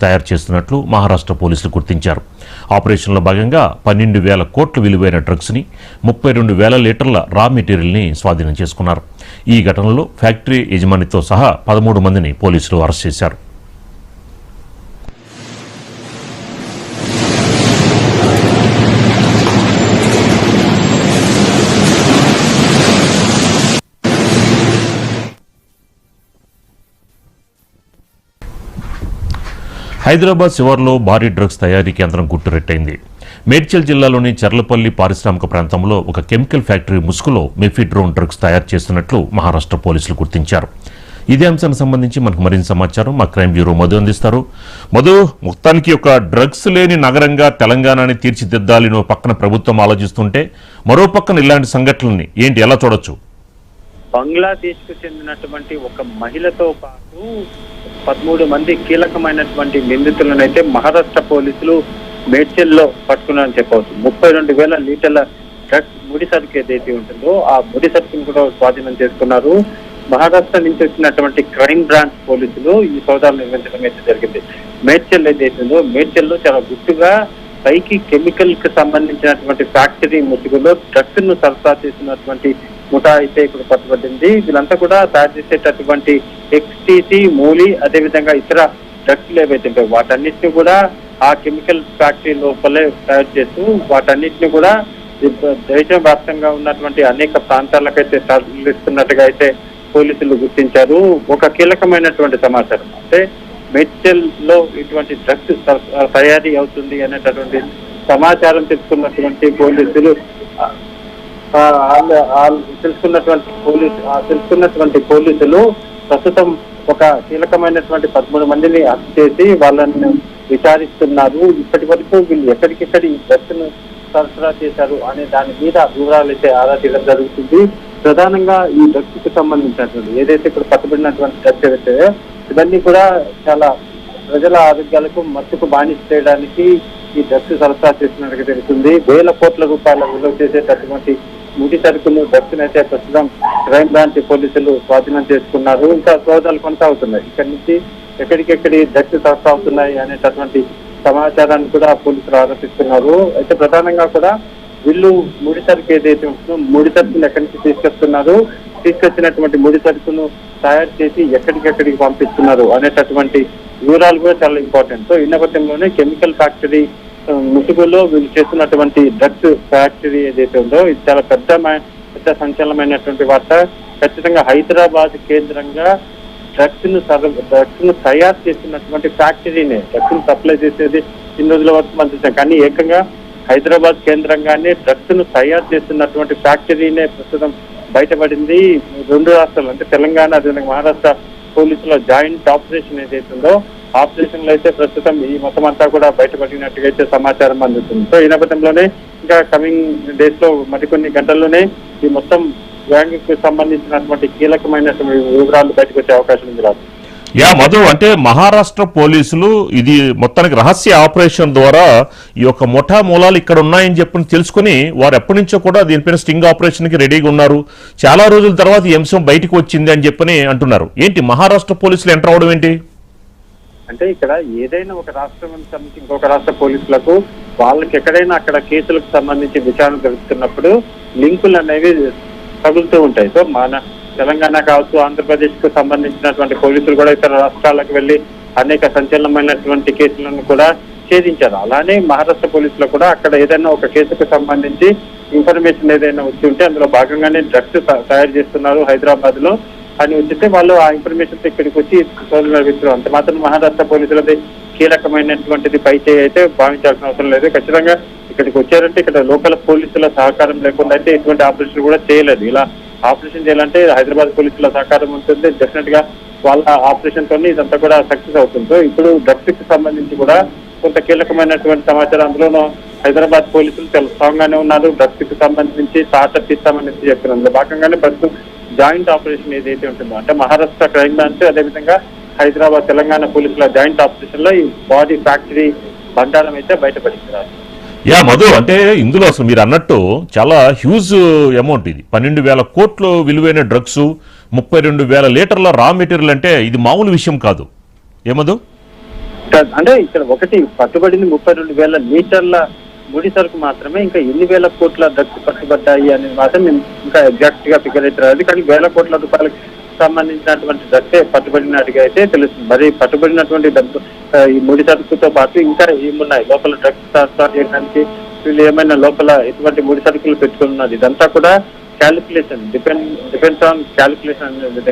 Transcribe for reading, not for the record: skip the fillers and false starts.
తయారు చేస్తున్నట్లు మహారాష్ట్ర పోలీసులు గుర్తించారు. ఆపరేషన్లో భాగంగా 12,000 కోట్ల విలువైన డ్రగ్స్ని 32,000 లీటర్ల రా మెటీరియల్ని స్వాధీనం చేసుకున్నారు. ఈ ఘటనలో ఫ్యాక్టరీ యజమానితో సహా 13 మందిని పోలీసులు అరెస్ట్ చేశారు. హైదరాబాద్ శివార్లో భారీ డ్రగ్స్ తయారీ కేంద్రం గుట్టురెట్టయింది. మేడ్చల్ జిల్లాలోని చర్లపల్లి పారిశ్రామిక ప్రాంతంలో ఒక కెమికల్ ఫ్యాక్టరీ ముసుగులో మెఫిడ్రోన్ డ్రగ్స్ తయారు చేస్తున్నట్లు మహారాష్ట్ర పోలీసులు గుర్తించారు. ఇదే అంశానికి సంబంధించి మనకు మరింత సమాచారం మా క్రైమ్ బ్యూరో మధు అందిస్తారు. మధు, మొత్తానికి ఒక డ్రగ్స్ లేని నగరంగా తెలంగాణని తీర్చిదిద్దాలని పక్కన ప్రభుత్వం ఆలోచిస్తుంటే మరో పక్కన ఇలాంటి సంఘటనల్ని ఎలా చూడొచ్చు? బంగ్లాదేశ్కు చెందినటువంటి ఒక మహిళతో పాటు 13 మంది కీలకమైనటువంటి నిందితులను అయితే మహారాష్ట్ర పోలీసులు మేడ్చల్లో పట్టుకున్నారని చెప్పవచ్చు. 32,000 లీటర్ల డ్రగ్స్ ముడి సరుకు ఏదైతే ఉంటుందో ఆ ముడి సరుకును కూడా స్వాధీనం చేసుకున్నారు. మహారాష్ట్ర నుంచి వచ్చినటువంటి క్రైమ్ బ్రాంచ్ పోలీసులు ఈ సోదాలు నిర్వహించడం అయితే జరిగింది. మేడ్చల్ ఏదైతే ఉందో మేడ్చల్లో చాలా గుట్టుగా పైకి కెమికల్ కి సంబంధించినటువంటి ఫ్యాక్టరీ ముసుగులో డ్రగ్స్ ను సరఫరా చేసినటువంటి ముఠా అయితే ఇక్కడ పట్టుబడింది. వీళ్ళంతా కూడా తయారు చేసేటటువంటి ఎక్స్టీసీ, మూలి, అదేవిధంగా ఇతర డ్రగ్స్లు ఏవైతే ఉంటాయో వాటన్నిటిని కూడా ఆ కెమికల్ ఫ్యాక్టరీ లోపలే తయారు చేస్తూ వాటన్నిటిని కూడా దేశం వ్యాప్తంగా ఉన్నటువంటి అనేక ప్రాంతాలకైతే తరలిస్తున్నట్టుగా అయితే పోలీసులు గుర్తించారు. ఒక కీలకమైనటువంటి సమాచారం అంటే మేడ్చల్ లో ఇటువంటి డ్రగ్స్ తయారీ అవుతుంది అనేటటువంటి సమాచారం తెలుసుకున్నటువంటి పోలీసులు ప్రస్తుతం ఒక కీలకమైనటువంటి 13 మందిని అరెస్ట్ చేసి వాళ్ళని విచారిస్తున్నారు. ఇప్పటి వరకు వీళ్ళు ఎక్కడికెక్కడి ఈ డ్రగ్స్ ను సరఫరా చేశారు అనే దాని మీద వివరాలు అయితే ఆరా తీయడం జరుగుతుంది. ప్రధానంగా ఈ డ్రగ్స్ కు సంబంధించినటువంటి ఏదైతే ఇక్కడ పట్టుబడినటువంటి డ్రగ్స్ అయితే ఇవన్నీ కూడా చాలా ప్రజల ఆరోగ్యాలకు మత్తుకు బానిస చేయడానికి ఈ డ్రగ్స్ సరఫరా చేసినట్టుగా తెలుస్తుంది. 1,000 కోట్ల రూపాయల విలువ చేసేటటువంటి ముడి సరుకును డ్రగ్స్ అయితే ప్రస్తుతం క్రైమ్ బ్రాంచ్ పోలీసులు స్వాధీనం చేసుకున్నారు. ఇంకా సోదాలు కొనసాగుతున్నాయి. ఇక్కడి నుంచి ఎక్కడికెక్కడి డ్రగ్స్ సరఫరా అవుతున్నాయి అనేటటువంటి సమాచారాన్ని కూడా పోలీసులు ఆరోపిస్తున్నారు. అయితే ప్రధానంగా కూడా వీళ్ళు ముడి సరుకు ఏదైతే ఉంటుందో ముడి సరుకును ఎక్కడి నుంచి తీసుకొచ్చినటువంటి ముడి సరుకును తయారు చేసి ఎక్కడికెక్కడికి పంపిస్తున్నారు అనేటటువంటి వివరాలు కూడా చాలా ఇంపార్టెంట్. సో ఈ నేపథ్యంలోనే కెమికల్ ఫ్యాక్టరీ ముసుగులో వీళ్ళు చేస్తున్నటువంటి డ్రగ్స్ ఫ్యాక్టరీ ఏదైతే ఉందో ఇది చాలా పెద్ద సంచలనమైనటువంటి వార్త. ఖచ్చితంగా హైదరాబాద్ కేంద్రంగా డ్రగ్స్ ను తయారు చేస్తున్నటువంటి ఫ్యాక్టరీనే డ్రగ్స్ ను సప్లై చేసేది ఇన్ని రోజుల వరకు మనం కానీ ఏకంగా హైదరాబాద్ కేంద్రంగానే డ్రగ్స్ ను తయారు చేస్తున్నటువంటి ఫ్యాక్టరీనే ప్రస్తుతం బయటపడింది. 2 రాష్ట్రాలు అంటే తెలంగాణ అదేవిధంగా మహారాష్ట్ర పోలీసుల జాయింట్ ఆపరేషన్ ఏదైతే ఉందో ఆపరేషన్ లో అయితే ప్రస్తుతం ఈ మొత్తం అంతా కూడా బయటపడినట్టుగా అయితే సమాచారం అందుతుంది. సో ఈ నేపథ్యంలోనే ఇంకా కమింగ్ డేస్ లో మరికొన్ని గంటల్లోనే ఈ మొత్తం గ్యాంగ్ కు సంబంధించినటువంటి కీలకమైనటువంటి వివరాలు బయటకు వచ్చే అవకాశం ఉంది. మధు, అంటే మహారాష్ట్ర పోలీసులు ఇది మొత్తానికి రహస్య ఆపరేషన్ ద్వారా ఈ యొక్క ముఠా మూలాలు ఇక్కడ ఉన్నాయని చెప్పి తెలుసుకుని వారు ఎప్పటి నుంచో కూడా దీనిపైన స్టింగ్ ఆపరేషన్ కి రెడీగా ఉన్నారు. చాలా రోజుల తర్వాత ఈ అంశం బయటకు వచ్చింది అని చెప్పని అంటున్నారు. ఏంటి మహారాష్ట్ర పోలీసులు ఎంటర్ అవడం ఏంటి? అంటే ఇక్కడ ఏదైనా ఒక రాష్ట్రం సంబంధించి ఇంకొక రాష్ట్ర పోలీసులకు వాళ్ళకి ఎక్కడైనా అక్కడ కేసులకు సంబంధించి విచారణ జరుగుతున్నప్పుడు లింకులు అనేవి తగులుతూ ఉంటాయి. సో మన తెలంగాణ కావచ్చు, ఆంధ్రప్రదేశ్ కు సంబంధించినటువంటి పోలీసులు కూడా ఇతర రాష్ట్రాలకు వెళ్లి అనేక సంచలనమైనటువంటి కేసులను కూడా ఛేదించారు. అలానే మహారాష్ట్ర పోలీసులు కూడా అక్కడ ఏదైనా ఒక కేసుకు సంబంధించి ఇన్ఫర్మేషన్ ఏదైనా వచ్చి ఉంటే అందులో భాగంగానే డ్రగ్స్ తయారు చేస్తున్నారు హైదరాబాద్ లో అని వచ్చితే వాళ్ళు ఆ ఇన్ఫర్మేషన్ ఇక్కడికి వచ్చి సోదరులు నిర్వహిస్తారు. అంత మాత్రం మహారాష్ట్ర పోలీసులది కీలకమైనటువంటిది పైచే అయితే భావించాల్సిన అవసరం లేదు. ఖచ్చితంగా ఇక్కడికి వచ్చారంటే ఇక్కడ లోకల్ పోలీసుల సహకారం లేకుండా అయితే ఇటువంటి ఆపరేషన్ కూడా చేయలేదు. ఇలా ఆపరేషన్ చేయాలంటే హైదరాబాద్ పోలీసుల సహకారం ఉంటుంది. డెఫినెట్ గా వాళ్ళ ఆపరేషన్ తోని ఇదంతా కూడా సక్సెస్ అవుతుంది. ఇప్పుడు డ్రగ్స్ కి సంబంధించి కూడా కొంత కీలకమైనటువంటి సమాచారం అందులోనూ హైదరాబాద్ పోలీసులు చాలా స్ట్రాంగ్ గానే ఉన్నారు. డ్రగ్స్ కి సంబంధించి టార్చర్ ఇస్తామని చెప్తున్నారు. అందులో భాగంగానే ప్రస్తుతం జాయింట్ ఆపరేషన్ ఏదైతే ఉంటుందో అంటే మహారాష్ట్ర క్రైమ్ బ్రాంచ్ అదేవిధంగా హైదరాబాద్ తెలంగాణ పోలీసుల జాయింట్ ఆపరేషన్ లో ఈ బాడీ ఫ్యాక్టరీ బండారం అయితే బయటపడింది. మధు, అంటే ఇందులో అసలు మీరు అన్నట్టు చాలా హ్యూజ్ అమౌంట్ ఇది. 12,000 కోట్లు విలువైన డ్రగ్స్, 32,000 లీటర్ల రా మెటీరియల్ అంటే ఇది మామూలు విషయం కాదు. మధు? అంటే ఇక్కడ ఒకటి పట్టుబడింది 32,000 లీటర్ల ముడి సరుకు మాత్రమే. ఇంకా ఎన్ని వేల కోట్ల డ్రగ్స్ పట్టుబడ్డాయి అనేది మాత్రం ఇంకా ఎగ్జాక్ట్ గా ఫిగర్ అయితే రాదు. కానీ వేల కోట్ల రూపాయలకు సంబంధించినటువంటి డ్రగ్సే పట్టుబడినట్టుగా అయితే తెలుస్తుంది. మరి పట్టుబడినటువంటి ఈ ముడి సరుకుతో పాటు ఇంకా ఏమున్నాయి లోపల డ్రగ్స్ సరఫరా చేయడానికి, వీళ్ళు ఏమైనా లోపల ఎటువంటి ముడి సరుకులు పెట్టుకున్నది, ఇదంతా కూడా క్యాలిక్యులేషన్ డిపెండ్స్ ఆన్ క్యాలిక్యులేషన్ అనే విధంగా